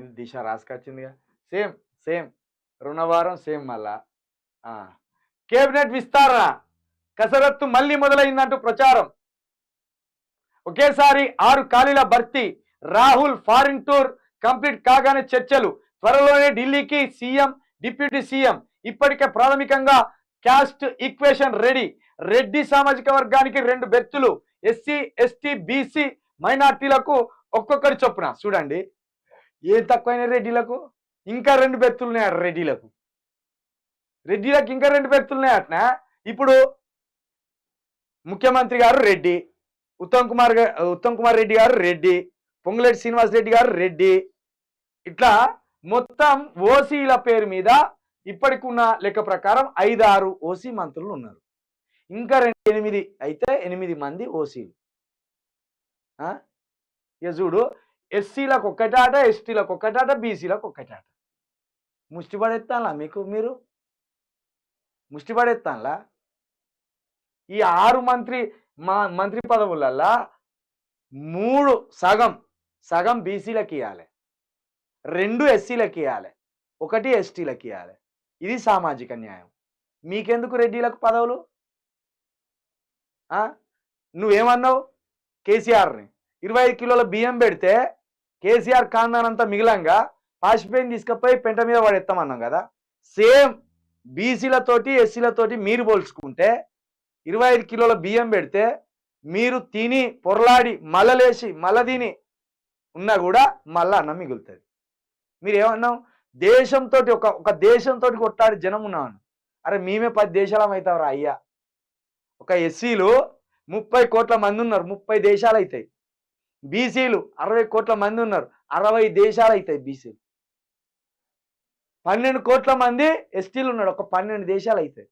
ఏంది దిశ రాసుకొచ్చిందిగా. Same same రుణవారం same మళ్ళా. Cabinet విస్తారణ కసరత్తు మళ్ళీ మొదలైందంటూ ప్రచారం. ఒకేసారి 6 ఖాళీల భర్తీ. రాహుల్ ఫారిన్ టూర్ కంప్లీట్ కాగానే చర్చలు. త్వరలోనే ఢిల్లీకి సీఎం, డిప్యూటీ సీఎం. ఇప్పటికే ప్రాథమికంగా క్యాస్ట్ ఈక్వేషన్ రెడీ. రెడ్డి సామాజిక వర్గానికి 2 బెర్తులు, ఎస్సీ, ఎస్టీ, బీసీ, మైనార్టీలకు ఒక్కొక్కరి చొప్పున. చూడండి ఏం తక్కువైన రెడ్డిలకు ఇంకా 2 బెర్తులున్నాయి. రెడ్డిలకు ఇంకా 2 బెర్తులున్నాయి అట్నా. ఇప్పుడు ముఖ్యమంత్రి గారు రెడ్డి, ఉత్తమ్ కుమార్ రెడ్డి గారు రెడ్డి, పొంగులేటి శ్రీనివాస్ రెడ్డి గారు రెడ్డి. ఇట్లా మొత్తం ఓసీల పేరు మీద ఇప్పటికున్న లెక్క ప్రకారం 5-6 ఓసీ మంత్రులు ఉన్నారు. ఇంకా 8 అయితే 8 మంది ఓసీలు. ఇక చూడు, ఎస్సీలకు ఒక్కటాట, ఎస్టీలకు ఒక్కటాట, బీసీలకు ఒక్కటాట. ముష్టి పడేస్తానులా మీరు ముష్టి పడేస్తానులా. ఈ 6 మంత్రి పదవులల్లా 3 సగం బీసీలకు ఇవ్వాలి, 2 ఎస్సీలకు ఇవ్వాలి, 1 ఎస్టీలకు ఇవ్వాలి. ఇది సామాజిక న్యాయం. మీకెందుకు రెడ్డిలకు పదవులు? నువ్వేమన్నావు? కేసీఆర్ని 25 కిలోల బియ్యం పెడితే కేసీఆర్ కాందానంతా మిగిలంగా పాసిపోయిన తీసుకుపోయి పెంట మీద పడేస్తామన్నాం కదా. సేమ్ బీసీలతోటి ఎస్సీలతోటి మీరు పోల్చుకుంటే 25 కిలోల బియ్యం పెడితే మీరు తిని పొరలాడి మళ్ళలేసి మళ్ళా తిని ఉన్నా కూడా మళ్ళా అన్నం మిగులుతుంది. మీరు ఏమన్నాం? దేశంతో ఒక దేశంతో కొట్టాడి జనం ఉన్నాను. అరే మేమే 10 దేశాలం అవుతావురా అయ్యా. ఒక ఎస్సీలు 30 కోట్ల మంది ఉన్నారు, 30 దేశాలు అవుతాయి. బీసీలు 60 కోట్ల మంది ఉన్నారు, 60 దేశాలు అవుతాయి బీసీలు. 12 కోట్ల మంది ఎస్టీలు ఉన్నాడు, ఒక 12 దేశాలు అవుతాయి.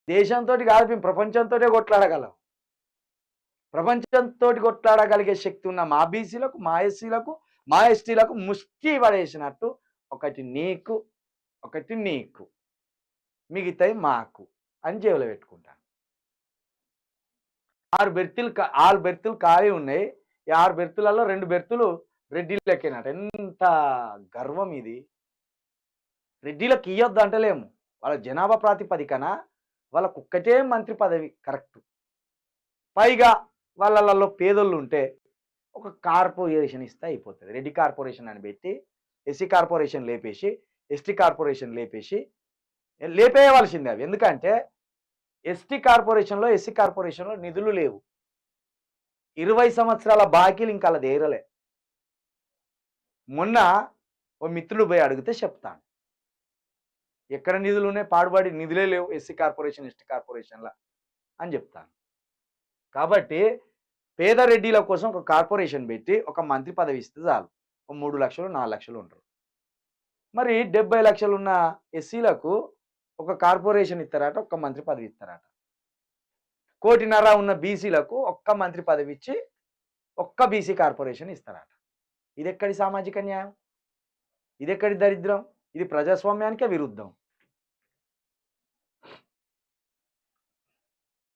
దేశంతో కాదు, మేము ప్రపంచంతో కొట్లాడగలం. ప్రపంచంతో కొట్లాడగలిగే శక్తి ఉన్న మా బీసీలకు, మా ఎస్సీలకు, మా ఎస్టీలకు ముష్టి పడేసినట్టు ఒకటి నీకు, ఒకటి నీకు, మిగతాయి మాకు అని జేబులో పెట్టుకుంటాను. 6 బెర్తులు ఖాళీ ఉన్నాయి. ఈ 6 బెర్తులలో 2 బెర్తులు రెడ్డిలకేనట. ఎంత గర్వం ఇది! రెడ్డిలకు ఇయ్యొద్దు అంటలేము, వాళ్ళ జనాభా ప్రాతిపదికన వాళ్ళకు ఒక్కటే మంత్రి పదవి కరెక్ట్. పైగా వాళ్ళలో పేదోళ్ళు ఉంటే ఒక కార్పొరేషన్ ఇస్తే అయిపోతుంది. రెడ్డి కార్పొరేషన్ అని పెట్టి ఎస్సీ కార్పొరేషన్ లేపేసి, ఎస్టీ కార్పొరేషన్ లేపేయవలసిందే అవి. ఎందుకంటే ఎస్టీ కార్పొరేషన్లో, ఎస్సీ కార్పొరేషన్లో నిధులు లేవు. 20 సంవత్సరాల బాకీలు ఇంకా అలా తీరలే. మొన్న ఓ మిత్రుడు పోయి అడిగితే చెప్తాను, ఎక్కడ నిధులు ఉన్నాయి, పాడుబడి నిధులే లేవు ఎస్సీ కార్పొరేషన్, ఎస్టీ కార్పొరేషన్ల అని చెప్తాను. కాబట్టి పేద రెడ్డిల కోసం ఒక కార్పొరేషన్ పెట్టి ఒక మంత్రి పదవి ఇస్తే చాలు, 3 లక్షలు 4 లక్షలు ఉంటారు. మరి 70 లక్షలు ఉన్న ఎస్సీలకు ఒక కార్పొరేషన్ ఇస్తారట, ఒక్క మంత్రి పదవి ఇస్తారట. 1.5 కోటి ఉన్న బీసీలకు ఒక్క మంత్రి పదవి ఇచ్చి ఒక్క బీసీ కార్పొరేషన్ ఇస్తారట. ఇది ఎక్కడి సామాజిక న్యాయం? ఇది ఎక్కడి దరిద్రం? ఇది ప్రజాస్వామ్యానికే విరుద్ధం.